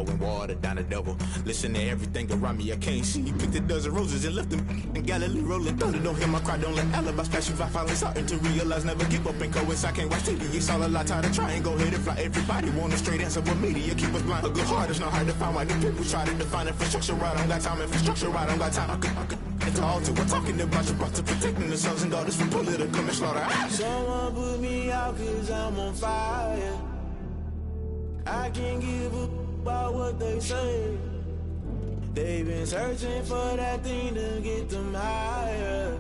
flowing water down the devil. Listen to everything around me, I can't see. He picked a dozen roses and left them in Galilee rolling thunder. Don't hear my cry, don't let alibis pass you. I finally starting to realize never give up and coincide. Can't watch TV, it's all a lot. Tired of trying, go ahead and fly. Everybody want a straight answer, but media keep us blind. A good heart is not hard to find. Why do people try to define infrastructure right? I don't got time, infrastructure right, I don't got time. I could it's all to we're talking about you, brought to protecting the sons and daughters from political and slaughter. Someone put me out cause I'm on fire. I can't give a about what they say. They've been searching for that thing to get them higher.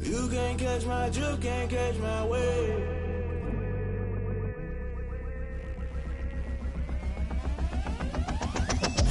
You can't catch my drift, can't catch my wave.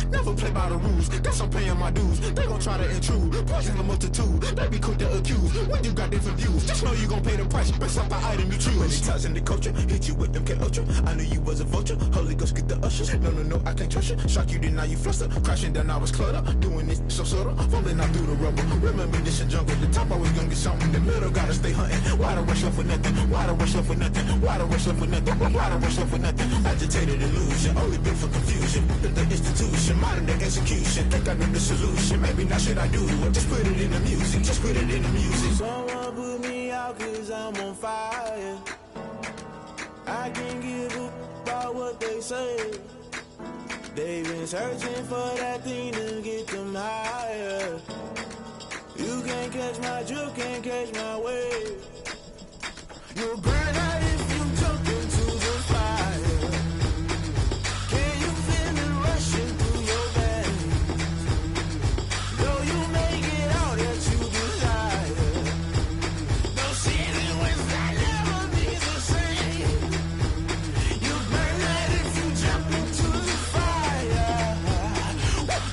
Never play by the rules, guess I'm paying my dues. They gon' try to intrude, poison the multitude. They be quick to accuse, when you got different views. Just know you gon' pay the price, best off the item you choose. Many times in the culture, hit you with them K-Ultra. I knew you was a vulture, Holy Ghost get the ushers. No, I can't trust you. Shock you, then now you fluster. Crashing down, I was cluttered. Doing this so subtle, falling out through the rubble. Remember this in jungle, the top always gonna get something. The middle gotta stay hunting. Why the rush left for nothing? Why the rush left for nothing? Why the rush left for nothing? Why the rush left for nothing? Agitated illusion, only built for confusion. The institution, modern day execution. Think I know the solution. Maybe not should I do it? Just put it in the music. Just put it in the music. Someone put me out cause I'm on fire. I can't give a about what they say. They've been searching for that thing to get them higher. You can't catch my drift, can't catch my wave. You'll burn out if you jump into the fire. Can you feel it rushing through your veins? Though you make it all that you desire. No city was that never be the same. You burn out if you jump into the fire.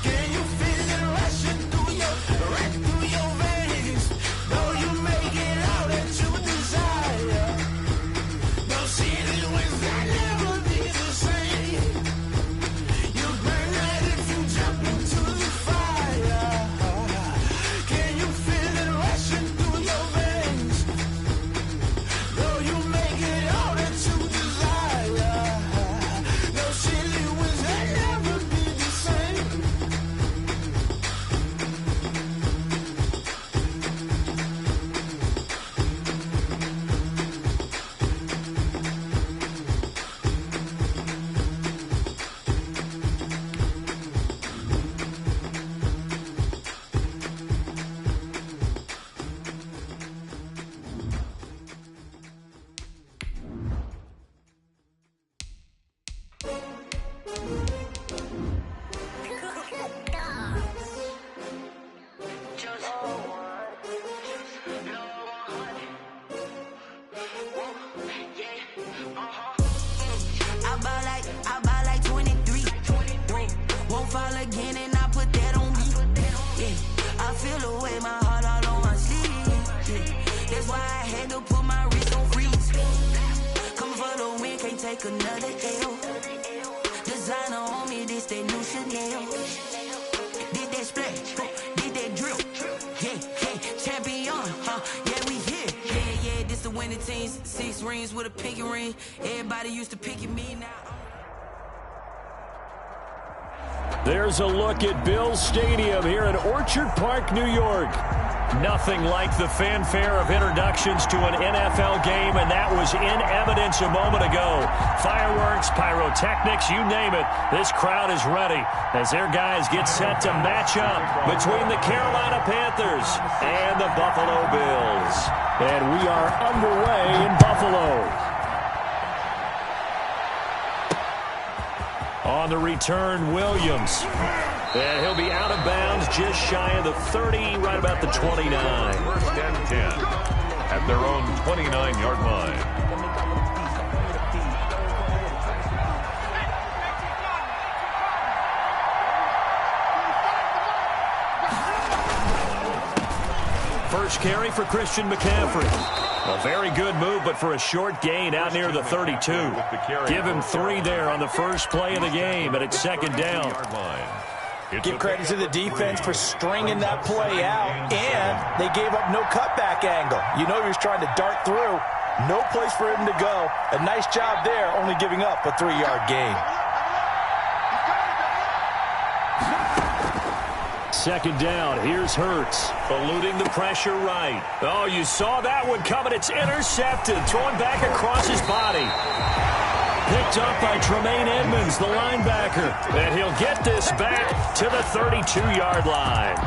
Can you feel it rushing through your veins? Though you make it all that you desire. No city was that never be the same. You burn out if you jump into the fire. Can you feel it rushing through your veins? Though you make it all that you desire. No city was that never be the same. I buy like 23. Won't fall again and I put that on me. Yeah, I feel the way my heart all on my sleeve. Yeah, that's why I had to put my wrist on freeze. Coming for the win, can't take another L. Designer on me, this that new Chanel. Did that splash, did that drill. Yeah, champion, yeah, we here. Yeah, this the winning team. 6 rings with a pinky ring. Everybody used to pick at me now. There's a look at Bills Stadium here in Orchard Park, New York. Nothing like the fanfare of introductions to an NFL game, and that was in evidence a moment ago. Fireworks, pyrotechnics, you name it. This crowd is ready as their guys get set to match up between the Carolina Panthers and the Buffalo Bills. And we are underway in Buffalo. On the return, Williams. And he'll be out of bounds just shy of the 30, right about the 29. First and 10 at their own 29-yard line. First carry for Christian McCaffrey. A very good move, but for a short gain out near the 32. Give him 3 there on the first play of the game, and it's second down. Give credit to the defense for stringing that play out, and they gave up no cutback angle. You know he was trying to dart through. No place for him to go. A nice job there, only giving up a 3-yard gain. second down. Here's Hurts. Eluding the pressure right. Oh, you saw that one coming. It's intercepted. Throwing back across his body. Picked up by Tremaine Edmonds, the linebacker. And he'll get this back to the 32-yard line.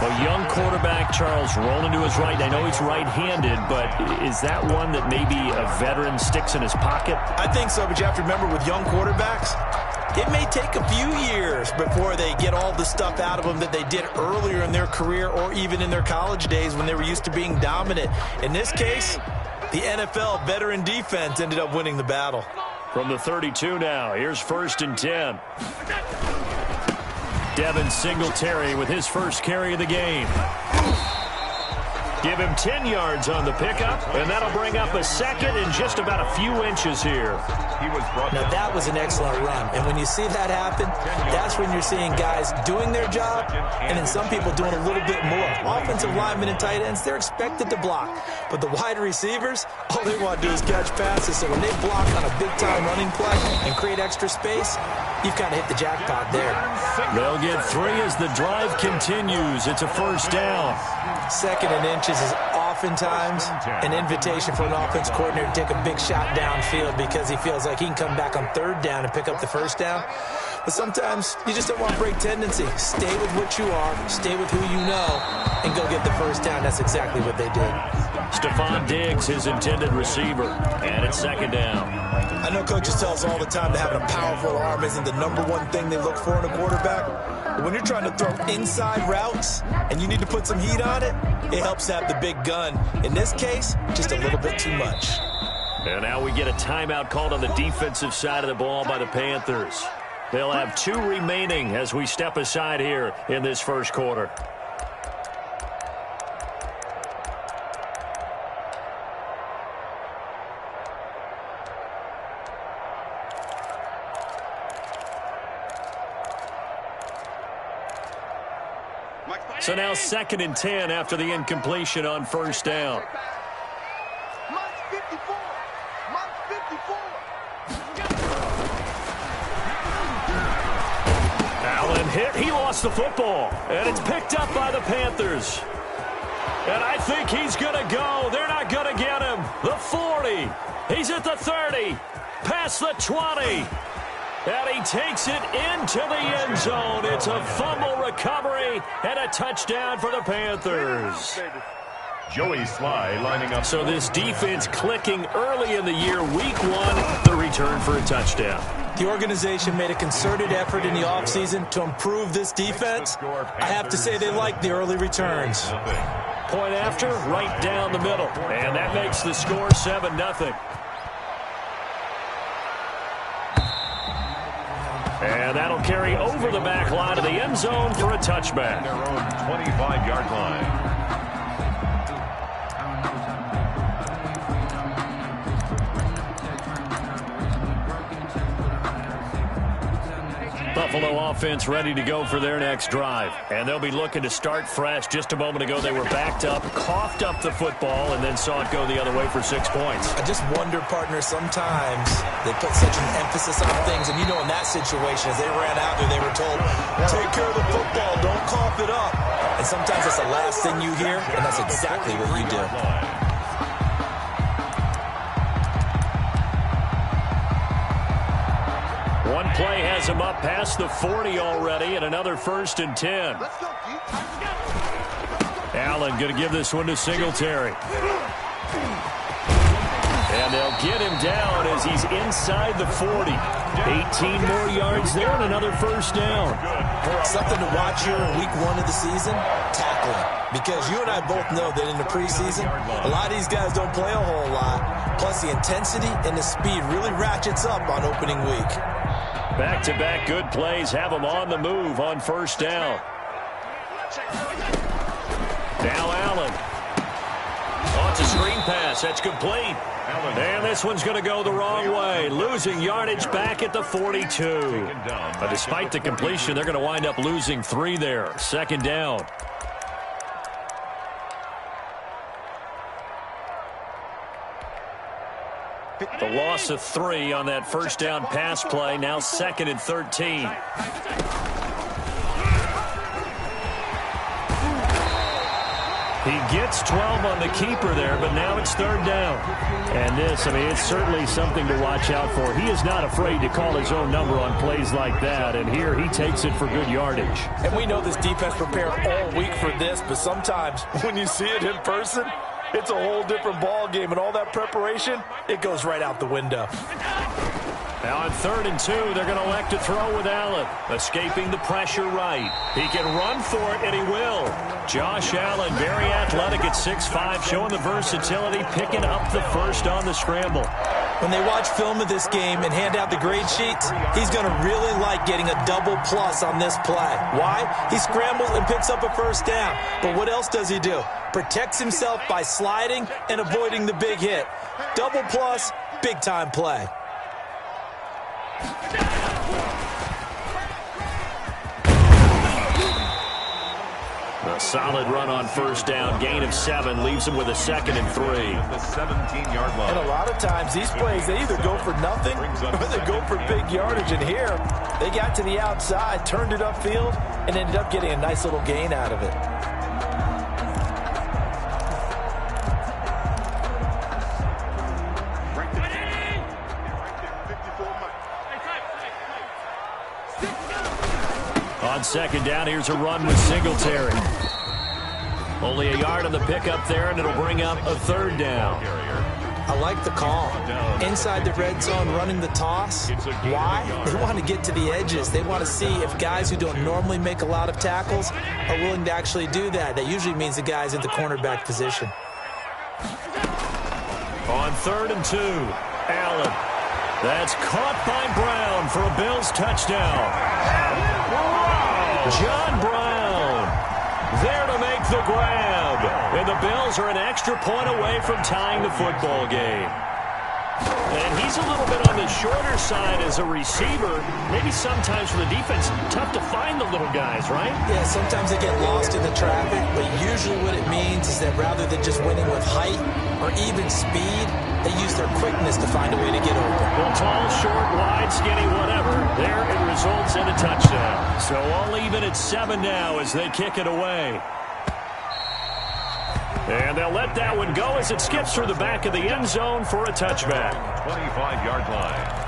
A young quarterback, Charles, rolling to his right. I know he's right-handed, but is that one that maybe a veteran sticks in his pocket? I think so, but you have to remember with young quarterbacks, it may take a few years before they get all the stuff out of them that they did earlier in their career or even in their college days when they were used to being dominant. In this case, the NFL veteran defense ended up winning the battle. From the 32 now, here's 1st and 10. Devin Singletary with his first carry of the game. Give him 10 yards on the pickup, and that'll bring up a second in just about a few inches here. Now, that was an excellent run, and when you see that happen, that's when you're seeing guys doing their job, and then some people doing a little bit more. Offensive linemen and tight ends, they're expected to block, but the wide receivers, all they want to do is catch passes, so when they block on a big-time running play and create extra space, you've kind of hit the jackpot there. They'll get 3 as the drive continues. It's a first down. 2nd and inches is oftentimes an invitation for an offense coordinator to take a big shot downfield because he feels like he can come back on 3rd down and pick up the first down. But sometimes you just don't want to break tendency. Stay with what you are, stay with who you know, and go get the first down. That's exactly what they did. Stephon Diggs, his intended receiver, and it's 2nd down. I know coaches tell us all the time that having a powerful arm isn't the #1 thing they look for in a quarterback. But when you're trying to throw inside routes and you need to put some heat on it, it helps to have the big gun. In this case, just a little bit too much. And now we get a timeout called on the defensive side of the ball by the Panthers. They'll have 2 remaining as we step aside here in this first quarter. So now 2nd and 10 after the incompletion on first down. Allen hit. He lost the football. And it's picked up by the Panthers. And I think he's going to go. They're not going to get him. The 40. He's at the 30. Past the 20. And he takes it into the end zone. It's a fumble recovery and a touchdown for the Panthers. Joey Sly lining up. So this defense clicking early in the year. Week 1, the return for a touchdown. The organization made a concerted effort in the offseason to improve this defense. I have to say they like the early returns. Point after, right down the middle. And that makes the score 7-0. And that'll carry over the back line of the end zone for a touchback. Their own 25-yard line. Buffalo offense ready to go for their next drive. And they'll be looking to start fresh. Just a moment ago, they were backed up, coughed up the football, and then saw it go the other way for 6 points. I just wonder, partner, sometimes they put such an emphasis on things. And, you know, in that situation, as they ran out there, they were told, take care of the football, don't cough it up. And sometimes that's the last thing you hear, and that's exactly what you do. One play has him up past the 40 already, and another 1st and 10. Allen going to give this one to Singletary. And they'll get him down as he's inside the 40. 18 more yards there and another first down. Something to watch here in week 1 of the season, tackling. Because you and I both know that in the preseason, a lot of these guys don't play a whole lot. Plus the intensity and the speed really ratchets up on opening week. Back-to-back good plays have them on the move on first down. Now Allen. Oh, it's a screen pass. That's complete. And this one's going to go the wrong way. Losing yardage back at the 42. But despite the completion, they're going to wind up losing 3 there. 2nd down. The loss of 3 on that first down pass play. Now 2nd and 13. He gets 12 on the keeper there, but now it's third down. And this, I mean, it's certainly something to watch out for. He is not afraid to call his own number on plays like that, and here he takes it for good yardage. And we know this defense prepared all week for this, but sometimes when you see it in person, it's a whole different ball game, and all that preparation, it goes right out the window. Now on 3rd and 2, they're going to elect to throw with Allen. Escaping the pressure right. He can run for it, and he will. Josh Allen, very athletic at 6'5", showing the versatility, picking up the first on the scramble. When they watch film of this game and hand out the grade sheets, he's going to really like getting a double plus on this play. Why? He scrambles and picks up a first down. But what else does he do? Protects himself by sliding and avoiding the big hit. Double plus, big-time play. A solid run on first down. Gain of 7 leaves him with a 2nd and 3. The 17-yard line. And a lot of times these plays, they either go for nothing or they go for big yardage. And here, they got to the outside, turned it upfield, and ended up getting a nice little gain out of it. On 2nd down, here's a run with Singletary. Only a yard on the pickup there, and it'll bring up a 3rd down. I like the call. Inside the red zone, running the toss. Why? They want to get to the edges. They want to see if guys who don't normally make a lot of tackles are willing to actually do that. That usually means the guy's in the cornerback position. On 3rd and 2, Allen. That's caught by Brown for a Bills touchdown. John Brown there to make the grab. And the Bills are an extra point away from tying the football game. And he's a little bit on the shorter side as a receiver. Maybe sometimes for the defense, tough to find the little guys, right? Yeah, sometimes they get lost in the traffic, but usually what it means is that rather than just winning with height or even speed, they use their quickness to find a way to get open. Well, tall, short, wide, skinny, whatever. There it results in a touchdown. So all even at 7 now as they kick it away. And they'll let that one go as it skips through the back of the end zone for a touchback. 25-yard line.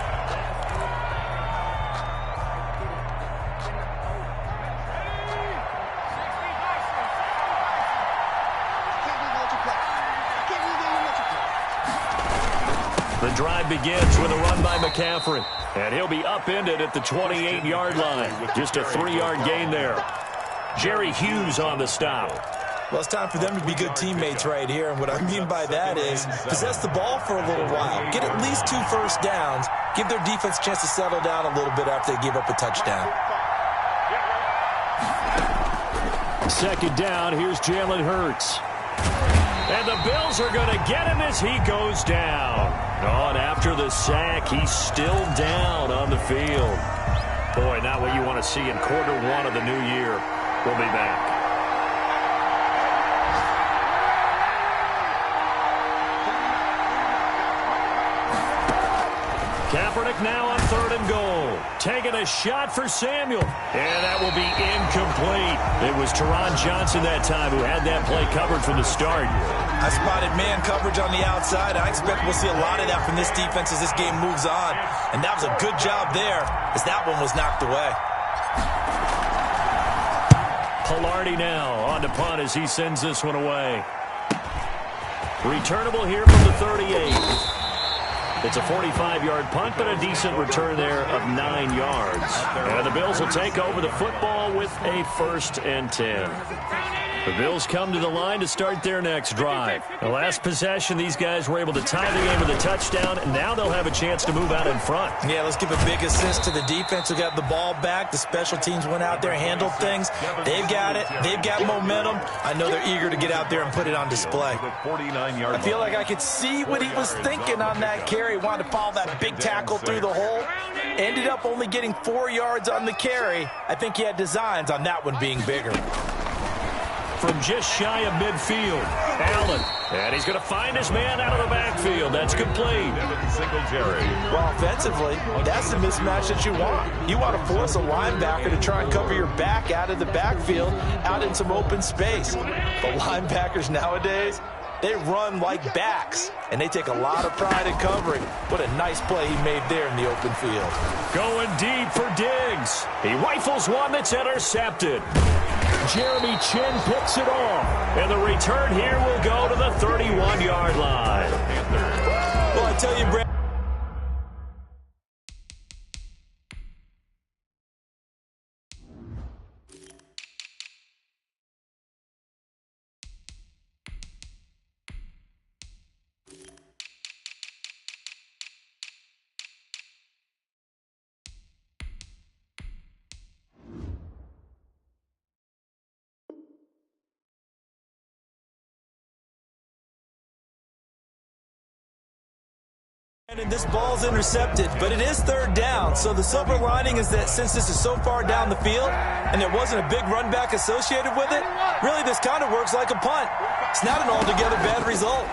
The drive begins with a run by McCaffrey. And he'll be upended at the 28-yard line. Just a 3-yard gain there. Jerry Hughes on the stop. Well, it's time for them to be good teammates right here. And what I mean by that is possess the ball for a little while. Get at least 2 first downs. Give their defense a chance to settle down a little bit after they give up a touchdown. 2nd down, here's Jalen Hurts. And the Bills are going to get him as he goes down. Oh, and after the sack, he's still down on the field. Boy, not what you want to see in quarter 1 of the new year. We'll be back. Kaepernick now on 3rd and goal. Taking a shot for Samuel. And that will be incomplete. It was Teron Johnson that time who had that play covered from the start. I spotted man coverage on the outside. I expect we'll see a lot of that from this defense as this game moves on. And that was a good job there as that one was knocked away. Pilardi now on to punt as he sends this one away. Returnable here from the 38. It's a 45-yard punt, but a decent return there of 9 yards. And the Bills will take over the football with a 1st and 10. The Bills come to the line to start their next drive. The last possession, these guys were able to tie the game with a touchdown, and now they'll have a chance to move out in front. Yeah, let's give a big assist to the defense who got the ball back. The special teams went out there and handled things. They've got it. They've got momentum. I know they're eager to get out there and put it on display. I feel like I could see what he was thinking on that carry. Wanted to follow that big tackle through the hole. Ended up only getting 4 yards on the carry. I think he had designs on that one being bigger. from just shy of midfield. Allen, and he's going to find his man out of the backfield. That's complete. Well, offensively, that's the mismatch that you want. You want to force a linebacker to try and cover your back out of the backfield, out in some open space. But linebackers nowadays, they run like backs, and they take a lot of pride in covering. What a nice play he made there in the open field. Going deep for Diggs. He rifles one that's intercepted. Jeremy Chin picks it off. And the return here will go to the 31-yard line. Well, I tell you, Brad. And this ball's intercepted, but it is third down. So the silver lining is that since this is so far down the field and there wasn't a big run back associated with it, really this kind of works like a punt. It's not an altogether bad result.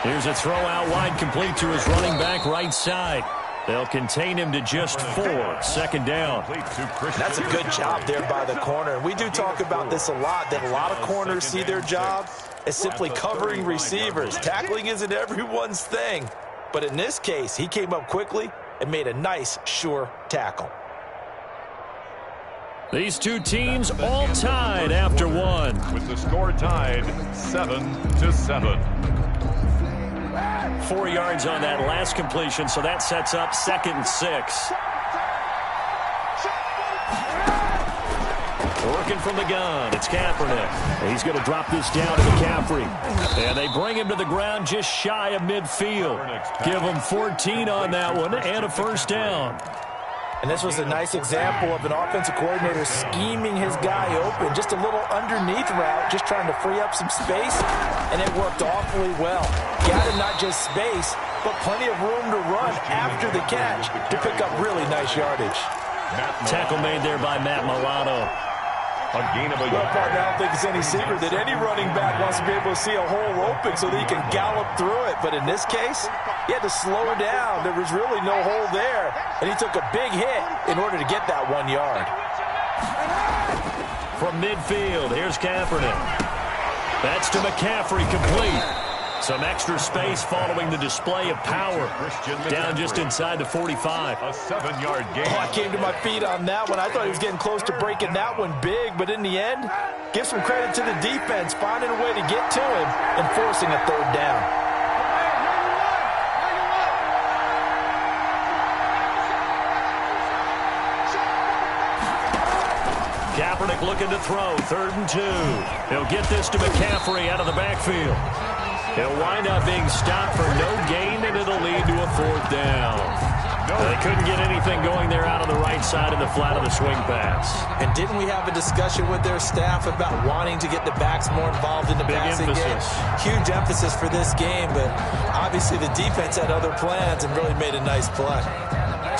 Here's a throw out wide, complete to his running back right side. They'll contain him to just 4. Second down. That's a good job there by the corner. We do talk about this a lot, that a lot of corners see their job as simply covering receivers. Tackling isn't everyone's thing. But in this case, he came up quickly and made a nice, sure tackle. These two teams all tied after one. With the score tied 7-7. 4 yards on that last completion, so that sets up 2nd and 6. Working from the gun, it's Kaepernick. He's going to drop this down to McCaffrey. And they bring him to the ground just shy of midfield. Give him 14 on that one and a first down. And this was a nice example of an offensive coordinator scheming his guy open. Just a little underneath route, just trying to free up some space, and it worked awfully well. Got him not just space, but plenty of room to run after the catch to pick up really nice yardage. Tackle made there by Matt Milano. A gain of a Well, yard. partner, I don't think it's any secret that any running back wants to be able to see a hole open so that he can gallop through it. But in this case, he had to slow down. There was really no hole there, and he took a big hit in order to get that 1 yard. From midfield, here's Kaepernick. That's to McCaffrey, complete. Some extra space following the display of power. Down just inside the 45. A 7-yard gain. Oh, I came to my feet on that one. I thought he was getting close to breaking that one big, but in the end, give some credit to the defense, finding a way to get to him and forcing a third down. Kaepernick looking to throw, 3rd and 2. He'll get this to McCaffrey out of the backfield. He'll wind up being stopped for no gain, and it'll lead to a 4th down. They couldn't get anything going there out on the right side of the flat of the swing pass. And didn't we have a discussion with their staff about wanting to get the backs more involved in the passing game? Huge emphasis for this game, but obviously the defense had other plans and really made a nice play.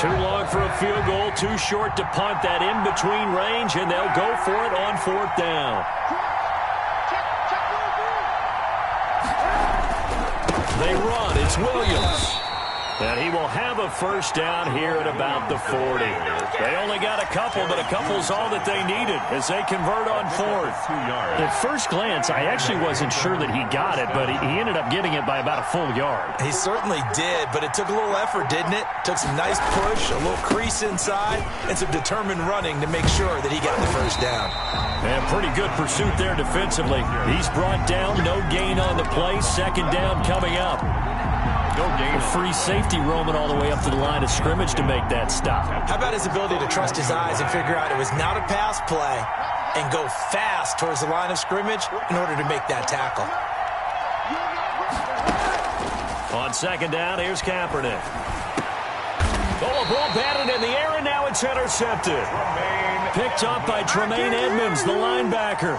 Too long for a field goal, too short to punt that in between range, and they'll go for it on 4th down. They run. It's Williams. And he will have a first down here at about the 40. They only got a couple, but a couple's all that they needed as they convert on 4th. At first glance, I actually wasn't sure that he got it, but he ended up getting it by about a full yard. He certainly did, but it took a little effort, didn't it? Took some nice push, a little crease inside, and some determined running to make sure that he got the first down. And pretty good pursuit there defensively. He's brought down, no gain on the play. 2nd down coming up. No gain. Free safety roaming all the way up to the line of scrimmage to make that stop. How about his ability to trust his eyes and figure out it was not a pass play and go fast towards the line of scrimmage in order to make that tackle. On 2nd down, here's Kaepernick. Oh, a ball batted in the air, and now it's intercepted. Picked off by Tremaine Edmonds, the linebacker.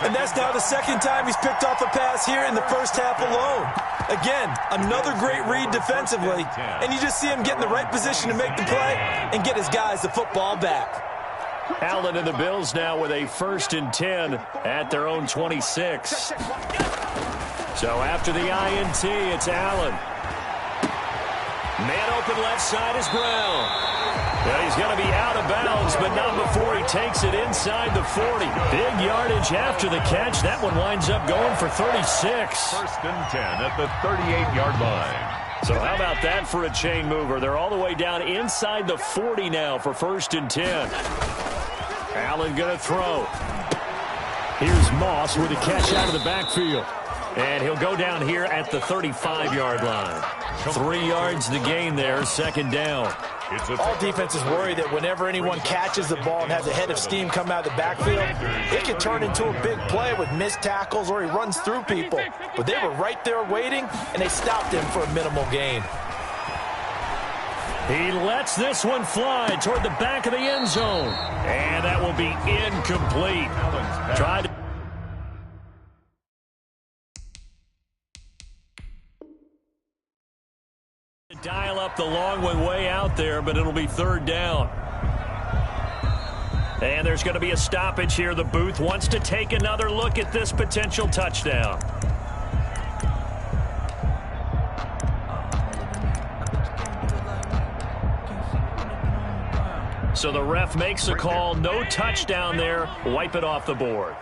And that's now the 2nd time he's picked off a pass here in the first half alone. Again, another great read defensively, and you just see him get in the right position to make the play and get his guys the football back. Allen and the Bills now with a 1st and 10 at their own 26. So after the INT, it's Allen. Man open left side is Brown. And he's going to be out of bounds, but not before he takes it inside the 40. Big yardage after the catch. That one winds up going for 36. 1st and 10 at the 38-yard line. So how about that for a chain mover? They're all the way down inside the 40 now for 1st and 10. Allen going to throw. Here's Moss with a catch out of the backfield. And he'll go down here at the 35-yard line. 3 yards the gain there, 2nd down. All defenses worry that whenever anyone catches the ball and has a head of steam come out of the backfield, it can turn into a big play with missed tackles or he runs through people. But they were right there waiting, and they stopped him for a minimal gain. He lets this one fly toward the back of the end zone. And that will be incomplete. Tried to dial up the long one way out there, but it'll be 3rd down. And there's going to be a stoppage here. The booth wants to take another look at this potential touchdown. So the ref makes a call. No touchdown there. Wipe it off the board.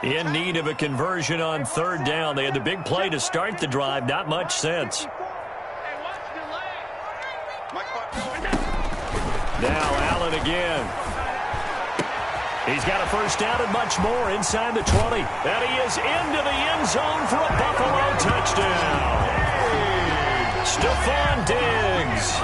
In need of a conversion on 3rd down. They had the big play to start the drive. Not much sense. Now Allen again. He's got a 1st down and much more inside the 20. And he is into the end zone for a Buffalo touchdown. Stephon Diggs,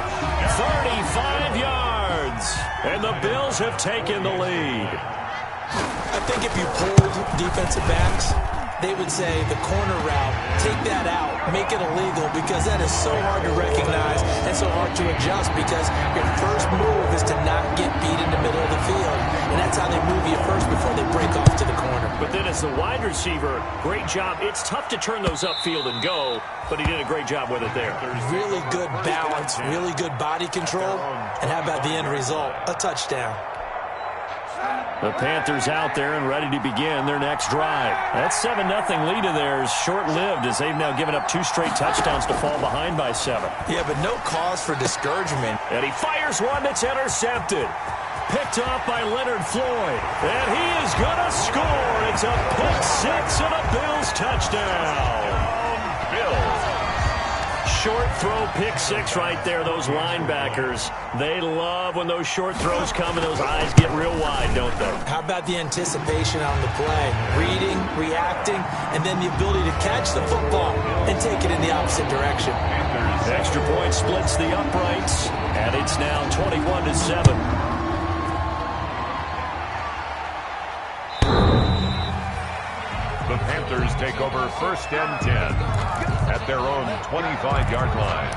35 yards. And the Bills have taken the lead. I think if you pulled defensive backs, they would say the corner route, take that out, make it illegal, because that is so hard to recognize and so hard to adjust, because your first move is to not get beat in the middle of the field. And that's how they move you first before they break off to the corner. But then as the wide receiver, great job. It's tough to turn those upfield and go, but he did a great job with it there. Really good balance, really good body control, and how about the end result? A touchdown. The Panthers out there and ready to begin their next drive. That 7-0 lead of theirs short-lived as they've now given up 2 straight touchdowns to fall behind by 7. Yeah, but no cause for discouragement. And he fires one that's intercepted. Picked off by Leonard Floyd. And he is going to score. It's a pick 6 and a Bills touchdown. Bills. Short throw, pick 6 right there. Those linebackers, they love when those short throws come and those eyes get real wide, don't they? How about the anticipation on the play? Reading, reacting, and then the ability to catch the football and take it in the opposite direction. Extra point splits the uprights, and it's now 21-7. The Panthers take over 1st and 10 at their own 25-yard line.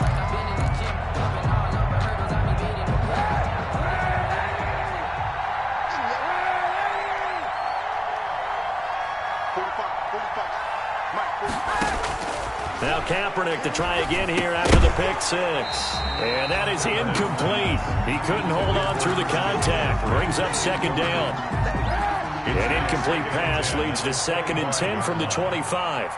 Now Kaepernick to try again here after the pick 6. And that is incomplete. He couldn't hold on through the contact. Brings up 2nd down. An incomplete pass leads to 2nd and 10 from the 25.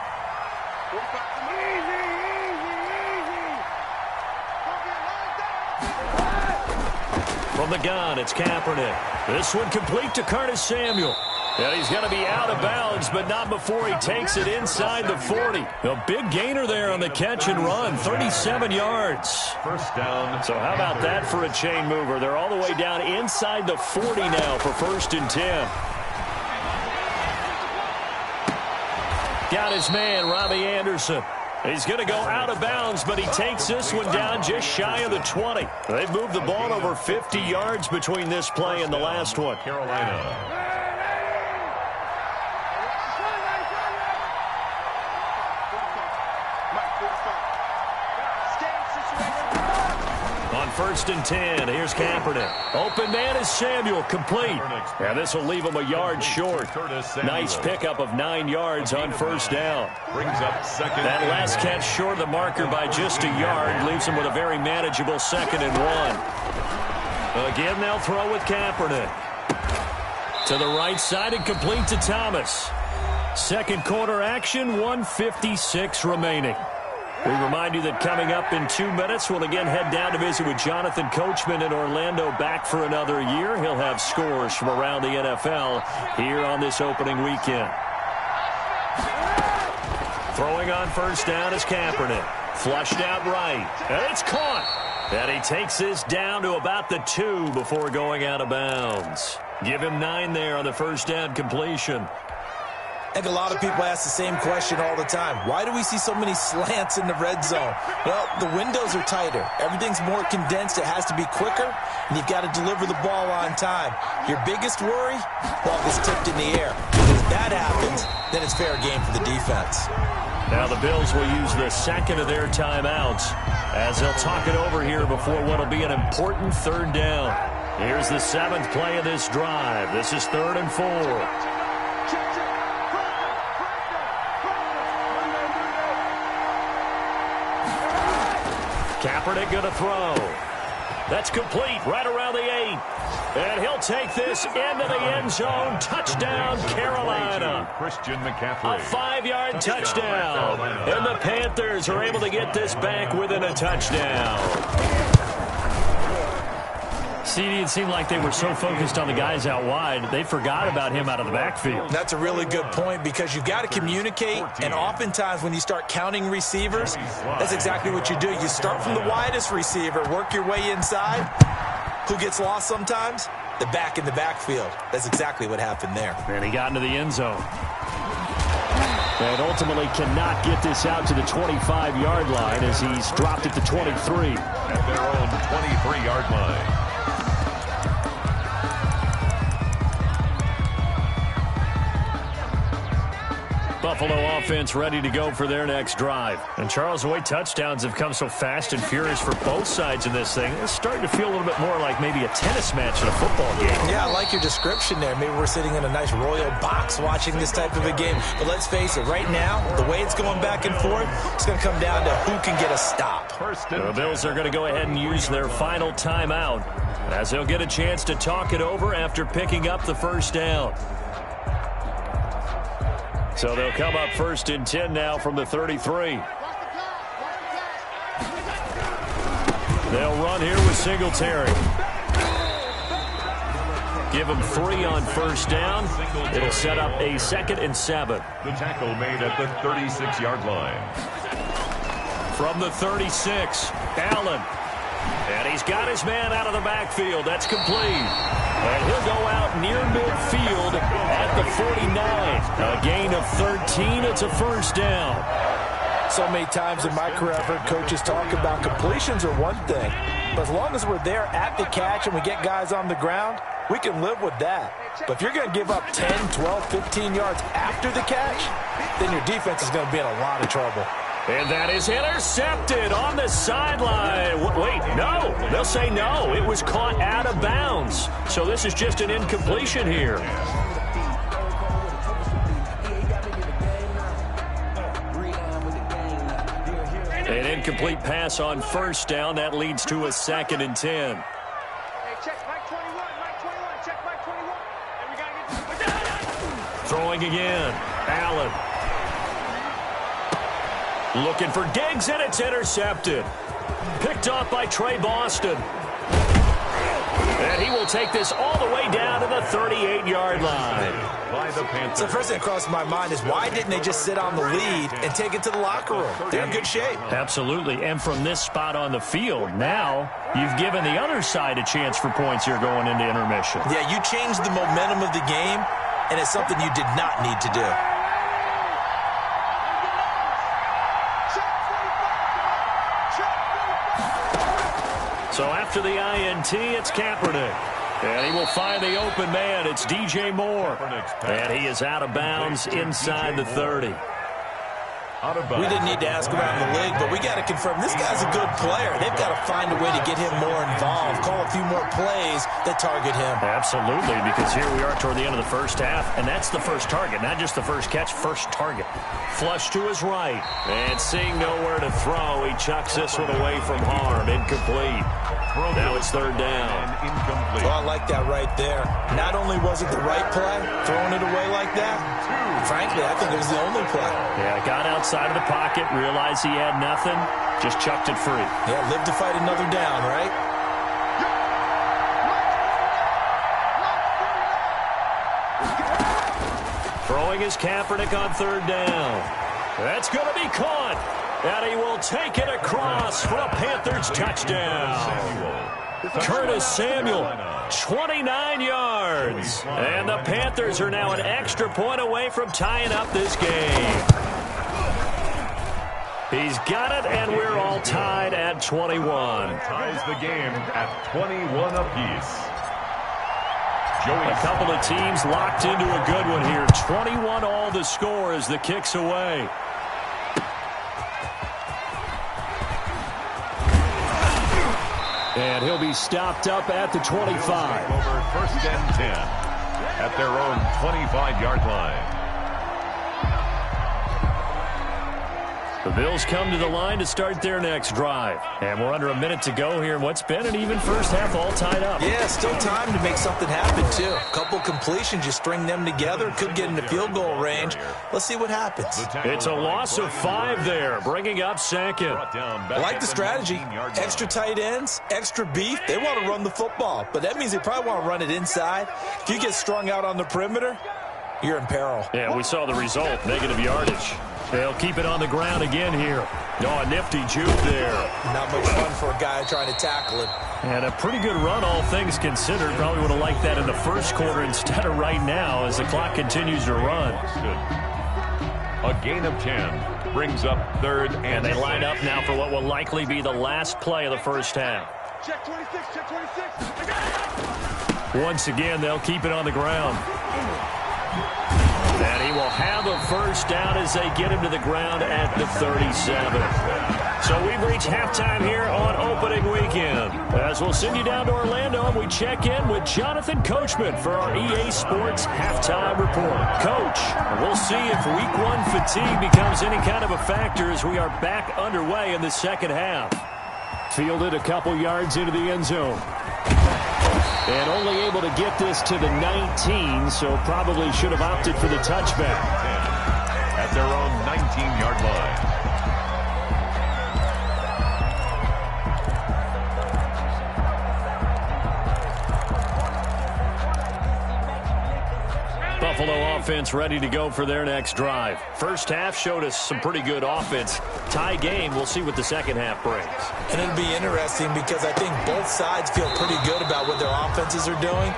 From the gun, it's Kaepernick. This one complete to Curtis Samuel. And he's going to be out of bounds, but not before he takes it inside the 40. A big gainer there on the catch and run, 37 yards. 1st down. So how about that for a chain mover? They're all the way down inside the 40 now for 1st and 10. Got his man, Robbie Anderson. He's going to go out of bounds, but he takes this one down just shy of the 20. They've moved the ball over 50 yards between this play and the last one. Carolina. On 1st and 10, here's Kaepernick. Open man is Samuel, complete. And this will leave him a yard short. Nice pickup of 9 yards on 1st down. Brings up 2nd. That last catch short of the marker by just a yard leaves him with a very manageable 2nd and 1. Again, they'll throw with Kaepernick. To the right side and complete to Thomas. Second quarter action, 1:56 remaining. We remind you that coming up in 2 minutes, we'll again head down to visit with Jonathan Coachman in Orlando, back for another year. He'll have scores from around the NFL here on this opening weekend. Throwing on first down is Kaepernick. Flushed out right, and it's caught. And he takes this down to about the 2 before going out of bounds. Give him 9 there on the first down completion. I think a lot of people ask the same question all the time. Why do we see so many slants in the red zone? Well, the windows are tighter. Everything's more condensed. It has to be quicker, and you've got to deliver the ball on time. Your biggest worry? Ball gets tipped in the air. If that happens, then it's fair game for the defense. Now the Bills will use the second of their timeouts as they'll talk it over here before what will be an important third down. Here's the 7th play of this drive. This is 3rd and 4. Kaepernick going to throw. That's complete right around the 8. And he'll take this into the end zone. Touchdown, Carolina. Christian McCaffrey. A 5-yard touchdown. And the Panthers are able to get this back within a touchdown. CD, it seemed like they were so focused on the guys out wide, they forgot about him out of the backfield. That's a really good point because you've got to communicate, and oftentimes when you start counting receivers, that's exactly what you do. You start from the widest receiver, work your way inside. Who gets lost sometimes? The back in the backfield. That's exactly what happened there. And he got into the end zone. And ultimately cannot get this out to the 25-yard line as he's dropped it to 23. At their own 23-yard line. Buffalo offense ready to go for their next drive. And Charles, the way touchdowns have come so fast and furious for both sides in this thing, it's starting to feel a little bit more like maybe a tennis match in a football game. Yeah, I like your description there. Maybe we're sitting in a nice royal box watching this type of a game. But let's face it, right now, the way it's going back and forth, it's going to come down to who can get a stop. The Bills are going to go ahead and use their final timeout as they'll get a chance to talk it over after picking up the first down. So they'll come up 1st and 10 now from the 33. They'll run here with Singletary. Give him 3 on first down. It'll set up a 2nd and 7. The tackle made at the 36-yard line. From the 36, Allen. And he's got his man out of the backfield. That's complete. And he'll go out near midfield at the 49. A gain of 13. It's a first down. So many times in my career, I've heard coaches talk about completions are one thing. But as long as we're there at the catch and we get guys on the ground, we can live with that. But if you're going to give up 10, 12, 15 yards after the catch, then your defense is going to be in a lot of trouble. And that is intercepted on the sideline. Wait, no. They'll say no. It was caught out of bounds. So this is just an incompletion here. An incomplete pass on first down. That leads to a 2nd and 10. Hey, check Mike 21, Mike 21, check Mike 21. And we got to get Throwing again. Allen. Looking for Diggs, and it's intercepted. Picked off by Trey Boston. And he will take this all the way down to the 38-yard line. By the Panthers. So the first thing that crossed my mind is why didn't they just sit on the lead and take it to the locker room? They're in good shape. Absolutely. And from this spot on the field, now you've given the other side a chance for points here going into intermission. Yeah, you changed the momentum of the game, and it's something you did not need to do. So after the INT, it's Kaepernick. And he will find the open man. It's DJ Moore. And he is out of bounds inside the 30. We didn't need to ask around the league, but we got to confirm this guy's a good player. They've got to find a way to get him more involved, call a few more plays that target him. Absolutely, because here we are toward the end of the first half, and that's the first target, not just the first catch, first target. Flush to his right, and seeing nowhere to throw, he chucks this one away from harm. Incomplete. Now it's third down. Incomplete. Well, I like that right there. Not only was it the right play, throwing it away like that, frankly, I think it was the only play. Yeah, got outside of the pocket, realized he had nothing, just chucked it free. Yeah, live to fight another down, right? Throwing his Kaepernick on third down. That's going to be caught. And he will take it across for a Panthers touchdown. Curtis Samuel, 29 yards. And the Panthers are now an extra point away from tying up this game. He's got it, and we're all tied at 21. Ties the game at 21 apiece. A couple of teams locked into a good one here. 21 all the score as the kick's away. And he'll be stopped up at the 25. Over first and 10 at their own 25-yard line. The Bills come to the line to start their next drive. And we're under a minute to go here in what's been an even first half, all tied up. Yeah, still time to make something happen, too. A couple completions, you string them together, could get into field goal range. Let's see what happens. It's a loss of 5 there, bringing up second. I like the strategy. Extra tight ends, extra beef. They want to run the football, but that means they probably want to run it inside. If you get strung out on the perimeter, you're in peril. Yeah, we saw the result, negative yardage. They'll keep it on the ground again here. Oh, a nifty juke there. Not much fun for a guy trying to tackle it. And a pretty good run, all things considered. Probably would have liked that in the first quarter instead of right now as the clock continues to run. A gain of 10 brings up third And they line up now for what will likely be the last play of the first half. Check 26, check 26. Once again, they'll keep it on the ground. And he will have a first down as they get him to the ground at the 37. So we've reached halftime here on opening weekend. As we'll send you down to Orlando and we check in with Jonathan Coachman for our EA Sports Halftime Report. Coach, we'll see if Week 1 fatigue becomes any kind of a factor as we are back underway in the second half. Fielded a couple yards into the end zone. And only able to get this to the 19, so probably should have opted for the touchback. At their own 19-yard line. Buffalo offense ready to go for their next drive. First half showed us some pretty good offense. Tie game, we'll see what the second half brings. And it'll be interesting because I think both sides feel pretty good about what their offenses are doing.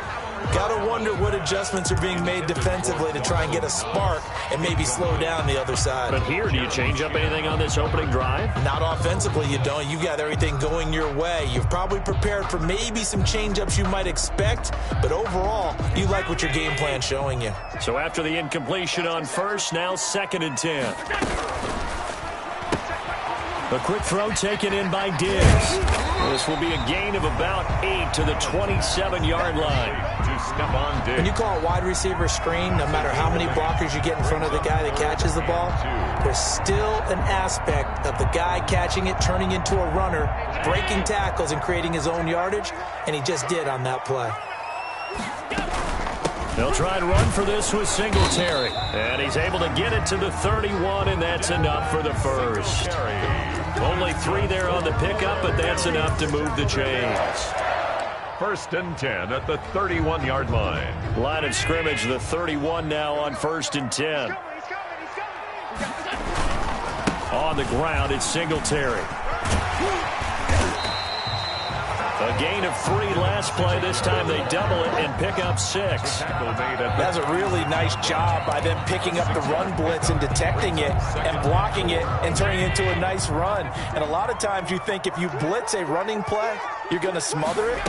Got to wonder what adjustments are being made defensively to try and get a spark and maybe slow down the other side. But here, do you change up anything on this opening drive? Not offensively, you don't. You got everything going your way. You've probably prepared for maybe some change-ups you might expect, but overall, you like what your game plan's showing you. So after the incompletion on first, now 2nd and 10. A quick throw taken in by Diggs. This will be a gain of about 8 to the 27-yard line. Stephon Diggs. When you call a wide receiver screen, no matter how many blockers you get in front of the guy that catches the ball, there's still an aspect of the guy catching it, turning into a runner, breaking tackles and creating his own yardage, and he just did on that play. They'll try and run for this with Singletary. And he's able to get it to the 31, and that's enough for the first. Only 3 there on the pickup, but that's enough to move the chains. 1st and 10 at the 31-yard line. Line of scrimmage, the 31 now on 1st and 10. On the ground, it's Singletary. A gain of 3 last play. This time they double it and pick up 6. That's a really nice job by them picking up the run blitz and detecting it and blocking it and turning it into a nice run. And a lot of times you think if you blitz a running play, you're going to smother it.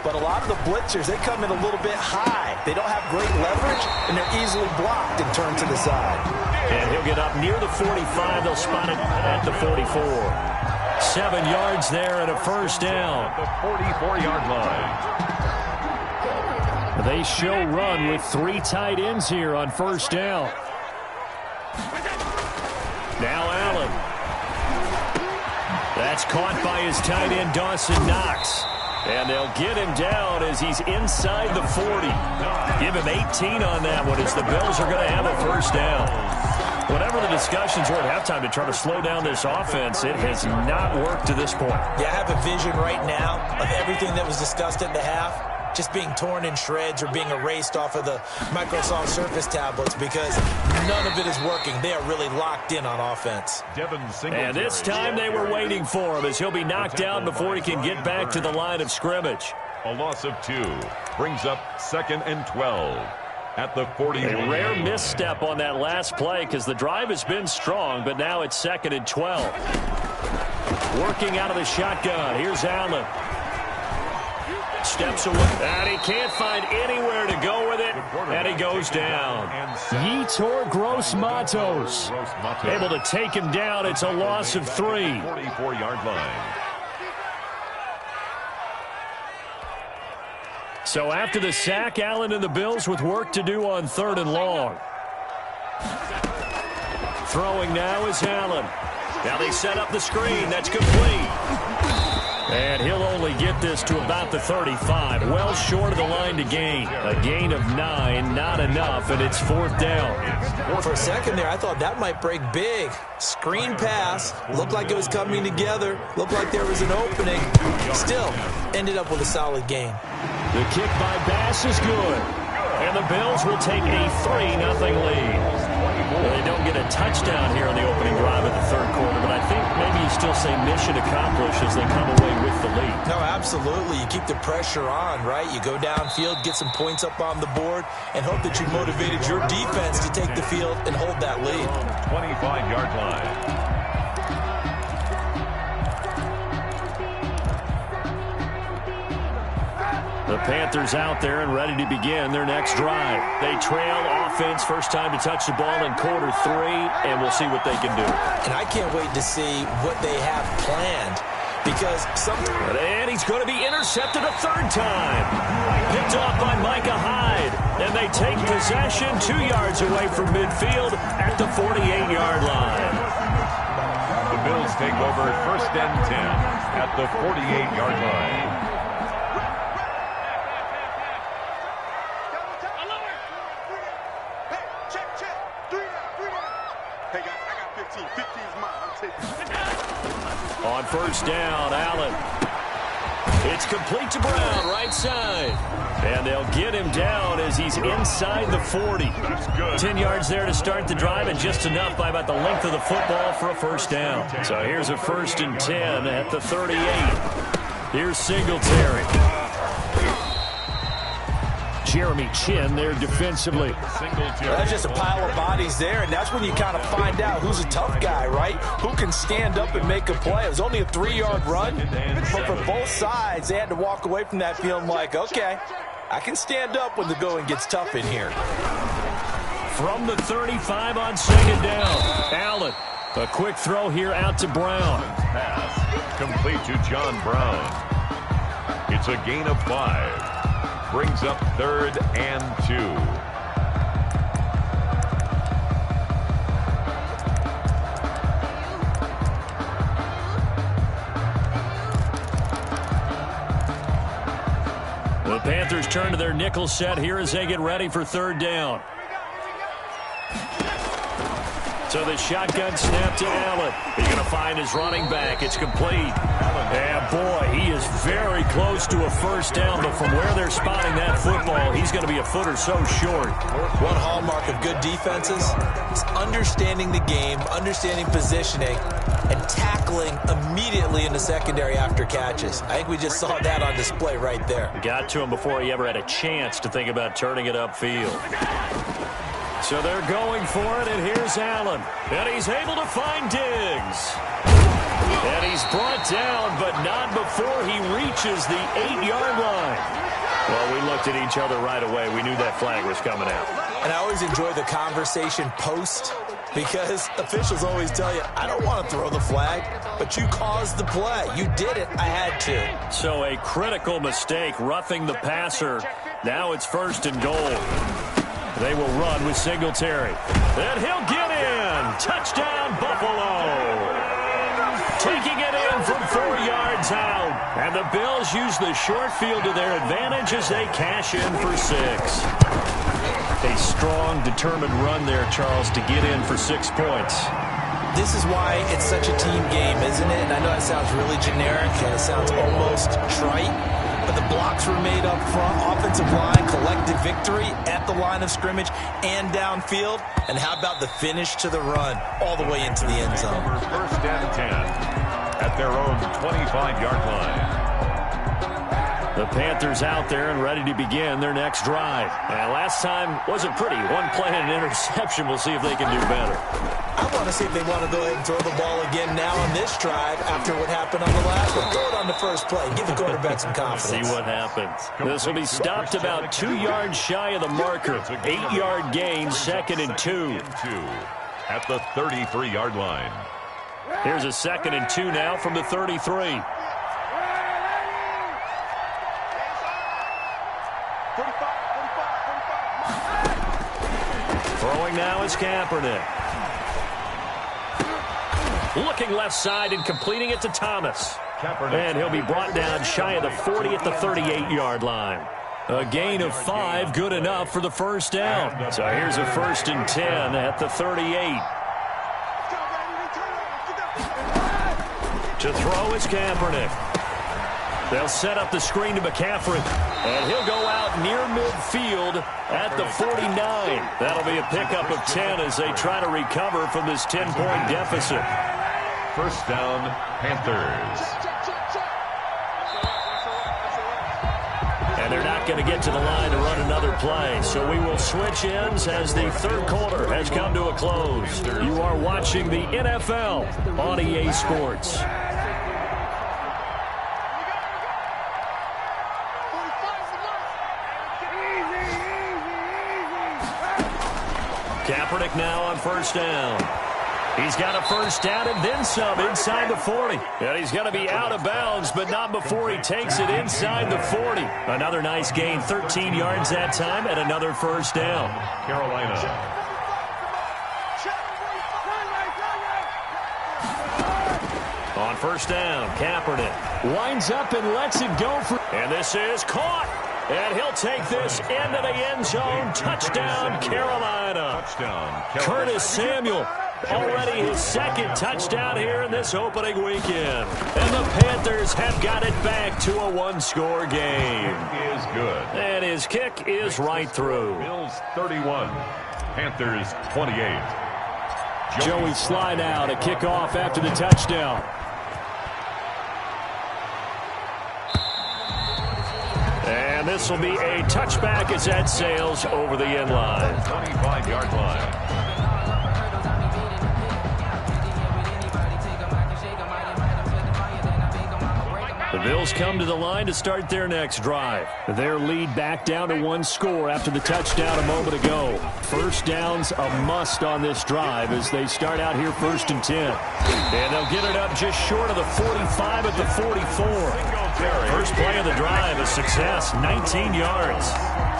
but a lot of the blitzers, they come in a little bit high. They don't have great leverage, and they're easily blocked and turned to the side. And he'll get up near the 45. They'll spot it at the 44. 7 yards there and a first down. At the 44-yard line. They show run with 3 tight ends here on first down. Now Allen. That's caught by his tight end, Dawson Knox. And they'll get him down as he's inside the 40. Give him 18 on that one as the Bills are going to have a first down. Whatever the discussions were at halftime to try to slow down this offense, it has not worked to this point. Yeah, I have a vision right now of everything that was discussed at the half just being torn in shreds or being erased off of the Microsoft Surface tablets because none of it is working. They are really locked in on offense. And this time they were waiting for him as he'll be knocked down before he can get back to the line of scrimmage. A loss of 2 brings up 2nd and 12 at the 40. A rare misstep on that last play because the drive has been strong, but now it's 2nd and 12. Working out of the shotgun. Here's Allen. Steps away, and he can't find anywhere to go with it, and he goes down. Yetur Gross-Matos able to take him down. It's a loss of 3. 44-yard line. So after the sack, Allen and the Bills with work to do on 3rd and long. Throwing now is Allen. Now they set up the screen. That's complete. And he'll only get this to about the 35. Well short of the line to gain. A gain of 9, not enough, and it's 4th down. For a second there, I thought that might break big. Screen pass. Looked like it was coming together. Looked like there was an opening. Still, ended up with a solid gain. The kick by Bass is good. And the Bills will take a 3-0 lead. Well, they don't get a touchdown here on the opening drive of the 3rd quarter, but I think maybe you still say mission accomplished as they come away with the lead. No, absolutely. You keep the pressure on, right? You go downfield, get some points up on the board, and hope that you motivated your defense to take the field and hold that lead. 25-yard line. The Panthers out there and ready to begin their next drive. They trail offense, first time to touch the ball in quarter 3, and we'll see what they can do. And I can't wait to see what they have planned because And he's going to be intercepted a 3rd time. Picked off by Micah Hyde. And they take possession 2 yards away from midfield at the 48-yard line. The Bills take over 1st and 10 at the 48-yard line. On 1st down, Allen. It's complete to Brown, right side. And they'll get him down as he's inside the 40. 10 yards there to start the drive, and just enough by about the length of the football for a 1st down. So here's a 1st and 10 at the 38. Here's Singletary. Jeremy Chin there defensively. That's just a pile of bodies there, and that's when you kind of find out who's a tough guy, right? Who can stand up and make a play. It was only a 3-yard run, but for both sides, they had to walk away from that feeling like, okay, I can stand up when the going gets tough in here. From the 35 on 2nd down, Allen. A quick throw here out to Brown. Pass complete to John Brown. It's a gain of 5. Brings up 3rd and 2. The Panthers turn to their nickel set here as they get ready for 3rd down. So the shotgun snap to Allen. He's going to find his running back. It's complete. And boy, he is very close to a 1st down, but from where they're spotting that football, he's going to be a foot or so short. One hallmark of good defenses is understanding the game, understanding positioning, and tackling immediately in the secondary after catches. I think we just saw that on display right there. Got to him before he ever had a chance to think about turning it upfield. So they're going for it, and here's Allen. And he's able to find Diggs. And he's brought down, but not before he reaches the 8-yard line. Well, we looked at each other right away. We knew that flag was coming out. And I always enjoy the conversation post, because officials always tell you, I don't want to throw the flag, but you caused the play. You did it. I had to. So a critical mistake, roughing the passer. Now it's 1st and goal. They will run with Singletary. And he'll get in. Touchdown, Buffalo. Taking it in from 4 yards out. And the Bills use the short field to their advantage as they cash in for 6. A strong, determined run there, Charles, to get in for 6 points. This is why it's such a team game, isn't it? And I know that sounds really generic and it sounds almost trite, but the blocks were made up front. Offensive line, collective victory at the line of scrimmage and downfield. And how about the finish to the run all the way into the end zone? 1st and 10 at their own 25-yard line. The Panthers out there and ready to begin their next drive. And last time wasn't pretty. One play and an interception. We'll see if they can do better. I want to see if they want to go ahead and throw the ball again now on this drive after what happened on the last one. Throw it on the first play. Give the quarterback some confidence. See what happens. This will be stopped about 2 yards shy of the marker. 8-yard gain, 2nd and 2. At the 33-yard line. Here's a 2nd and 2 now from the 33. Throwing now is Kaepernick. Looking left side and completing it to Thomas. And he'll be brought down shy of the 40 at the 38-yard line. A gain of 5, good enough for the 1st down. So here's a 1st and 10 at the 38. To throw is Kaepernick. They'll set up the screen to McCaffrey. And he'll go out near midfield at the 49. That'll be a pickup of 10 as they try to recover from this 10-point deficit. 1st down, Panthers. And they're not going to get to the line to run another play. So we will switch ends as the 3rd quarter has come to a close. You are watching the NFL on EA Sports. Kaepernick now on 1st down. He's got a 1st down and then some inside the 40. And he's going to be out of bounds, but not before he takes it inside the 40. Another nice gain, 13 yards that time, and another 1st down. Carolina. On 1st down, Kaepernick winds up and lets it go for. And this is caught. And he'll take this into the end zone. Touchdown, Carolina. Touchdown, Curtis Samuel. Already his 2nd touchdown here in this opening weekend. And the Panthers have got it back to a 1-score game. Is good. And his kick is right through. Bills 31, Panthers 28. Joey Slye now to kick off after the touchdown. And this will be a touchback as that sails over the end line. 25-yard line. The Bills come to the line to start their next drive. Their lead back down to 1 score after the touchdown a moment ago. 1st down's a must on this drive as they start out here 1st and 10. And they'll get it up just short of the 45 at the 44. 1st play of the drive, a success, 19 yards.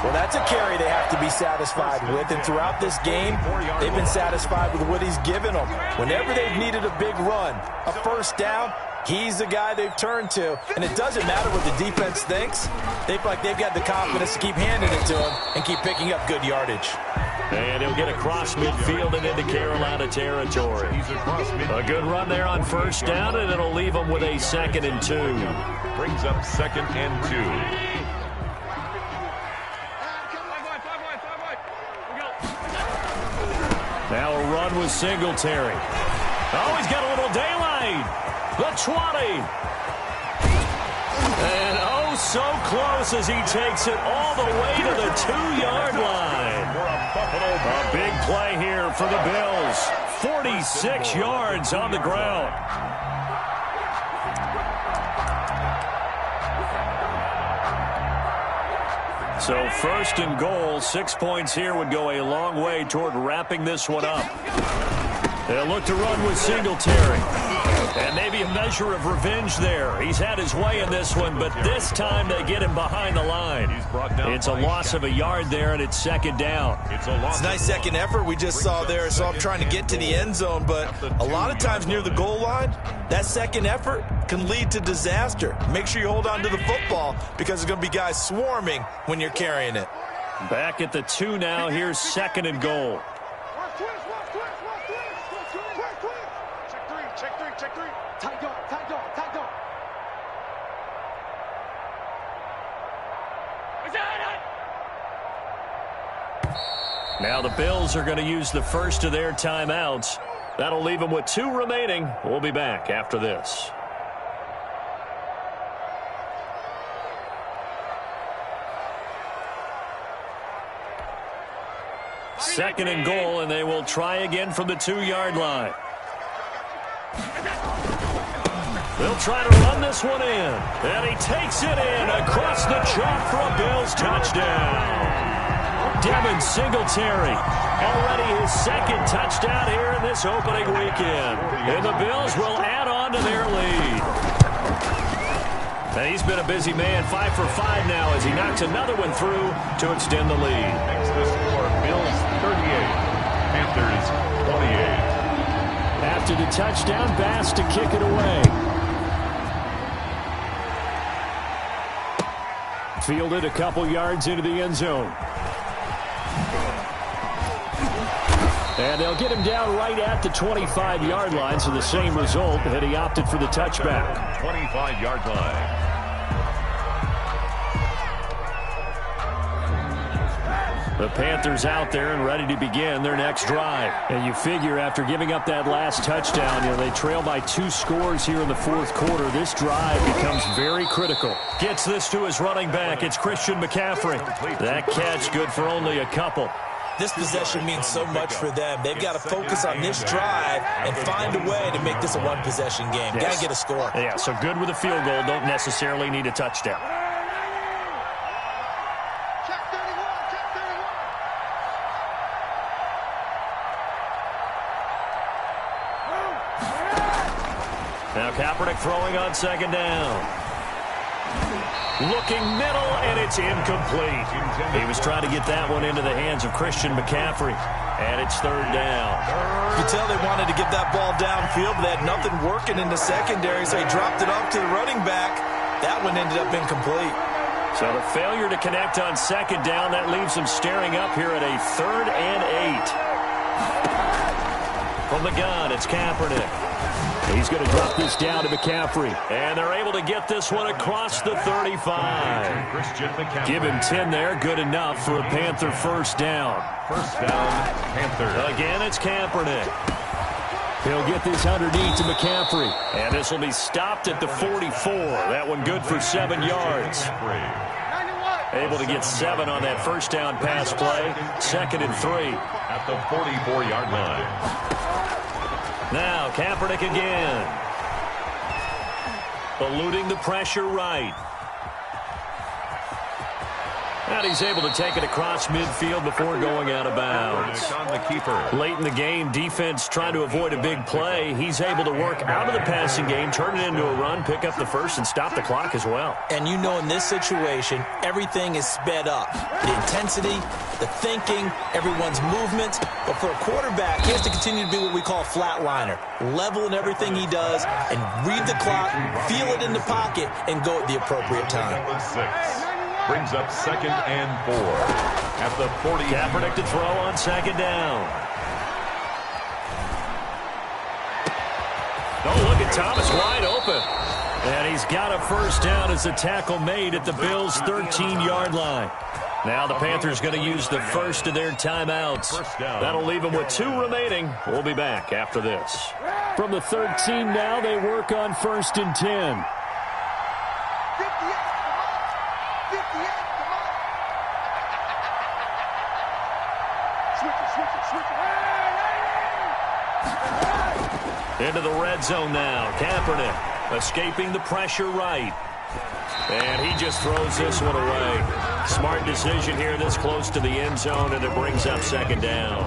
Well, that's a carry they have to be satisfied with, and throughout this game, they've been satisfied with what he's given them. Whenever they've needed a big run, a 1st down, he's the guy they've turned to, and it doesn't matter what the defense thinks. They feel like they've got the confidence to keep handing it to him and keep picking up good yardage. And he'll get across midfield and into Carolina territory. A good run there on 1st down, and it'll leave them with a 2nd and 2. Brings up 2nd and 2. Now a run with Singletary. Oh, he's got a little daylight. The 20. And oh, so close as he takes it all the way to the 2-yard line. A big play here for the Bills. 46 yards on the ground. So first and goal, 6 points here would go a long way toward wrapping this one up. They'll look to run with Singletary. And maybe a measure of revenge there. He's had his way in this one, but this time they get him behind the line. It's a loss of a yard there, and it's second down. It's a nice second effort we just saw there. So I'm trying to get to the end zone, but a lot of times near the goal line, that second effort can lead to disaster. Make sure you hold on to the football because there's going to be guys swarming when you're carrying it. Back at the 2 now. Here's second and goal. Now the Bills are going to use the first of their timeouts. That'll leave them with 2 remaining. We'll be back after this. Second and goal, and they will try again from the 2-yard line. They'll try to run this one in. And he takes it in across the chalk for a Bills touchdown. Devin Singletary, already his second touchdown here in this opening weekend. And the Bills will add on to their lead. And he's been a busy man, 5 for 5 now as he knocks another one through to extend the lead. Next to score, Bills 38, Panthers 28. After the touchdown, Bass to kick it away. Fielded a couple yards into the end zone. And they'll get him down right at the 25-yard line, so the same result had he opted for the touchback. 25-yard line. The Panthers out there and ready to begin their next drive. And you figure after giving up that last touchdown, they trail by 2 scores here in the fourth quarter. This drive becomes very critical. Gets this to his running back. It's Christian McCaffrey. That catch good for only a couple. This possession means so much for them. They've got to focus on this drive and find a way to make this a one-possession game. Yes. Got to get a score. Yeah, so good with a field goal. Don't necessarily need a touchdown. Now Kaepernick throwing on second down. Looking middle, and it's incomplete. He was trying to get that one into the hands of Christian McCaffrey, and it's third down. You could tell they wanted to get that ball downfield, but they had nothing working in the secondary, so he dropped it off to the running back. That one ended up incomplete. So the failure to connect on second down, that leaves them staring up here at a 3rd and 8. From the gun, it's Kaepernick. He's going to drop this down to McCaffrey. And they're able to get this one across the 35. Give him 10 there. Good enough for a Panther first down. First down, Panthers. Again, it's Kaepernick. He'll get this underneath to McCaffrey. And this will be stopped at the 44. That one good for 7 yards. Able to get 7 on that first down pass play. 2nd and 3. At the 44-yard line. Now, Kaepernick again. Eluding the pressure right. And he's able to take it across midfield before going out of bounds. On the keeper. Late in the game, defense trying to avoid a big play. He's able to work out of the passing game, turn it into a run, pick up the first, and stop the clock as well. And you know in this situation, everything is sped up. The intensity, the thinking, everyone's movement. But for a quarterback, he has to continue to be what we call a flatliner. Level in everything he does and read the clock, feel it in the pocket, and go at the appropriate time. 6. Brings up 2nd and 4. At the 40. Kaepernick to throw on second down. Oh, look at Thomas wide open. And he's got a first down as the tackle made at the Bills' 13-yard line. Now the Panthers going to use the first of their timeouts. That'll leave them with 2 remaining. We'll be back after this. From the 13 now, they work on 1st and 10. Into the red zone now. Kaepernick escaping the pressure right. And he just throws this one away. Smart decision here this close to the end zone, and it brings up second down.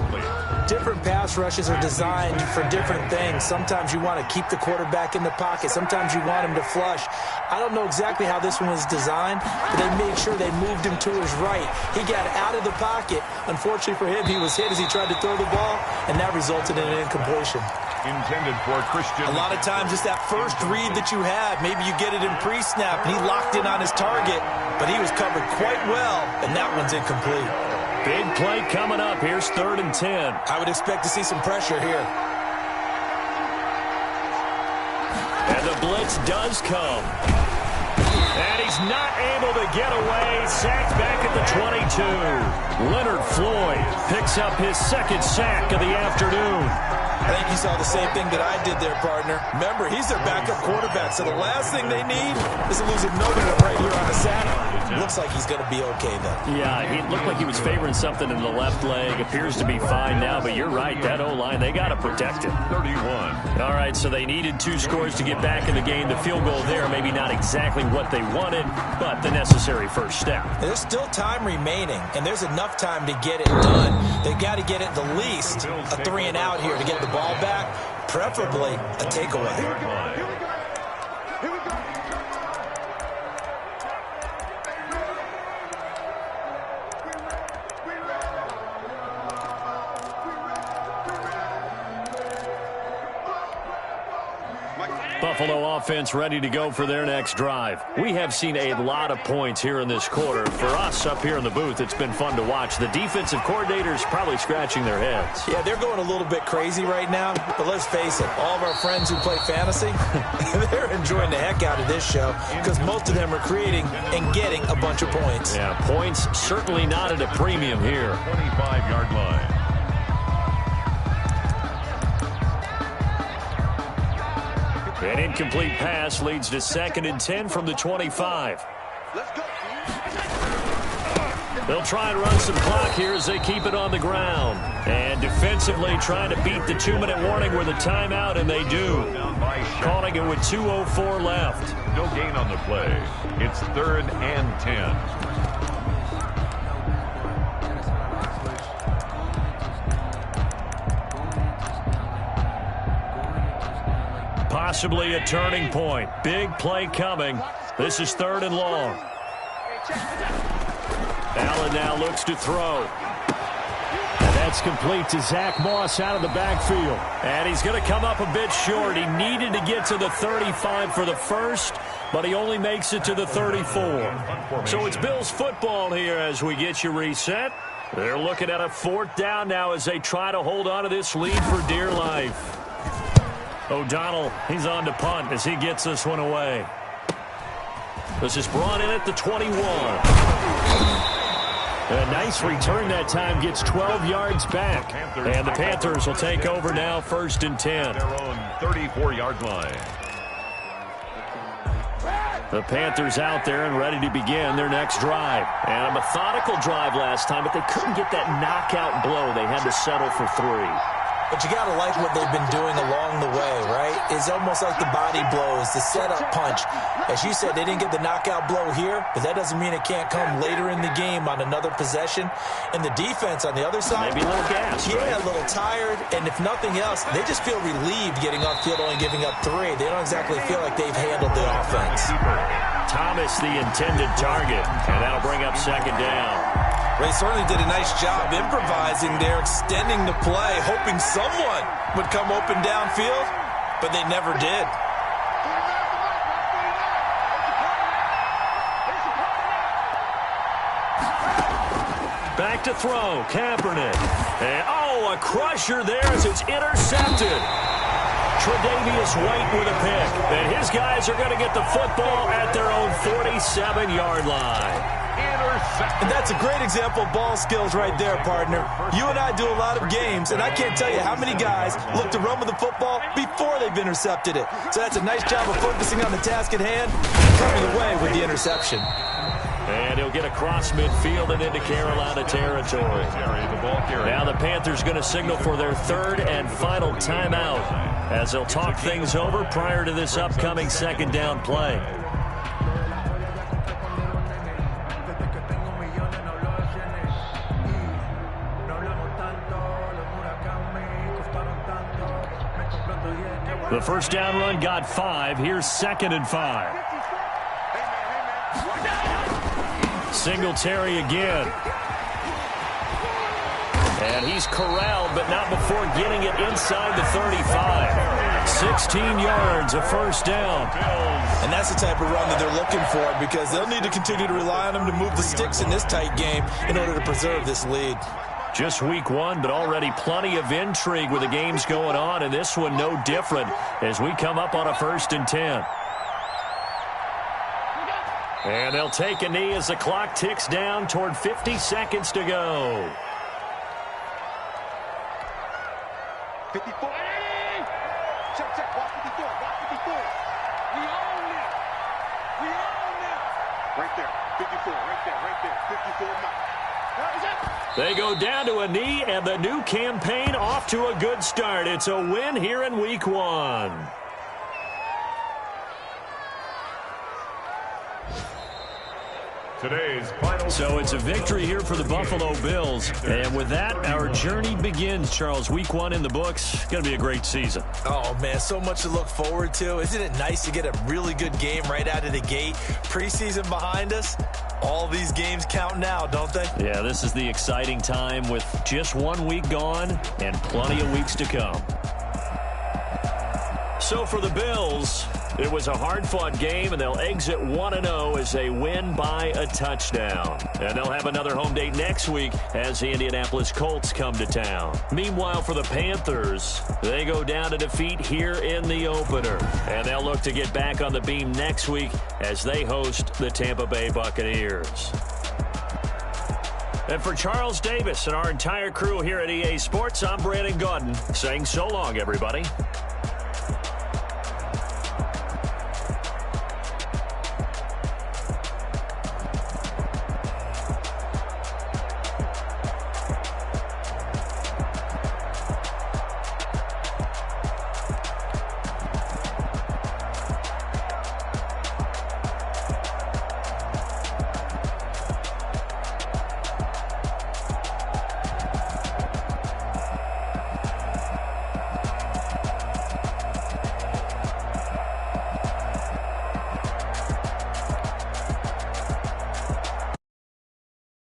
Different pass rushes are designed for different things. Sometimes you want to keep the quarterback in the pocket. Sometimes you want him to flush. I don't know exactly how this one was designed, but they made sure they moved him to his right. He got out of the pocket. Unfortunately for him, he was hit as he tried to throw the ball, and that resulted in an incompletion. Intended for Christian. A lot of times it's that first read that you have. Maybe you get it in pre-snap, and he locked in on his target, but he was covered quite well, and that one's incomplete. Big play coming up. Here's 3rd and 10. I would expect to see some pressure here. And the blitz does come. And he's not able to get away. Sacked back at the 22. Leonard Floyd picks up his 2nd sack of the afternoon. I think you saw the same thing that I did there, partner. Remember, he's their backup quarterback, so the last thing they need is to lose a no-hitter right here on a sack. Looks like he's going to be okay, though. Yeah, he looked like he was favoring something in the left leg. Appears to be fine now, but you're right. That O-line, they got to protect him. 31. All right, so they needed 2 scores to get back in the game. The field goal there, maybe not exactly what they wanted, but the necessary first step. There's still time remaining, and there's enough time to get it done. They got to get it the least a 3-and-out here to get the ball back, preferably a takeaway. Buffalo offense ready to go for their next drive. We have seen a lot of points here in this quarter. For us up here in the booth, it's been fun to watch. The defensive coordinators probably scratching their heads. Yeah, they're going a little bit crazy right now, but let's face it, all of our friends who play fantasy, they're enjoying the heck out of this show because most of them are creating and getting a bunch of points. Yeah, points certainly not at a premium here. 25-yard line. An incomplete pass leads to 2nd and 10 from the 25. They'll try and run some clock here as they keep it on the ground. And defensively trying to beat the 2-minute warning with a timeout, and they do. Calling it with 2:04 left. No gain on the play. It's 3rd and 10. Possibly a turning point. Big play coming. This is 3rd and long. Allen now looks to throw. And that's complete to Zach Moss out of the backfield. And he's going to come up a bit short. He needed to get to the 35 for the first, but he only makes it to the 34. So it's Bills football here as we get you reset. They're looking at a 4th down now as they try to hold on to this lead for dear life. O'Donnell, he's on to punt as he gets this one away. This is brought in at the 21. A nice return that time, gets 12 yards back. And the Panthers will take over now, 1st and 10. Their own 34-yard line. The Panthers out there and ready to begin their next drive. And a methodical drive last time, but they couldn't get that knockout blow. They had to settle for 3. But you got to like what they've been doing along the way, right? It's almost like the body blows, the setup punch. As you said, they didn't get the knockout blow here, but that doesn't mean it can't come later in the game on another possession. And the defense on the other side, maybe a little gas, yeah, right? A little tired. And if nothing else, they just feel relieved getting off field, only giving up 3. They don't exactly feel like they've handled the offense. Thomas, the intended target, and that'll bring up 2nd down. They certainly did a nice job improvising there, extending the play, hoping someone would come open downfield, but they never did. Back to throw, Kaepernick. And, a crusher there as it's intercepted. Tre'Davious White with a pick. And his guys are going to get the football at their own 47-yard line. And that's a great example of ball skills right there, partner. You and I do a lot of games, and I can't tell you how many guys look to run with the football before they've intercepted it. So that's a nice job of focusing on the task at hand and coming away with the interception. And he'll get across midfield and into Carolina territory. Now the Panthers going to signal for their 3rd and final timeout as they'll talk things over prior to this upcoming 2nd down play. The first down run got 5. Here's 2nd and 5. Singletary again. And he's corralled, but not before getting it inside the 35. 16 yards, a first down. And that's the type of run that they're looking for, because they'll need to continue to rely on him to move the sticks in this tight game in order to preserve this lead. Just week 1, but already plenty of intrigue with the games going on, and this one no different as we come up on a 1st and 10. And they'll take a knee as the clock ticks down toward 50 seconds to go. 54. Check, check. Watch 54. Watch 54. We own it. We own it. Right there. 54. Right there. Right there. 54 now. They go down to a knee, and the new campaign off to a good start. It's a win here in week 1. Today's final. So it's a victory here for the Buffalo Bills. And with that, our journey begins, Charles. Week 1 in the books. Going to be a great season. Oh, man, so much to look forward to. Isn't it nice to get a really good game right out of the gate? Preseason behind us. All these games count now, don't they? Yeah, this is the exciting time with just 1 week gone and plenty of weeks to come. So for the Bills, it was a hard-fought game, and they'll exit 1-0 as they win by a touchdown. And they'll have another home date next week as the Indianapolis Colts come to town. Meanwhile, for the Panthers, they go down to defeat here in the opener. And they'll look to get back on the beam next week as they host the Tampa Bay Buccaneers. And for Charles Davis and our entire crew here at EA Sports, I'm Brandon Gaudin saying so long, everybody.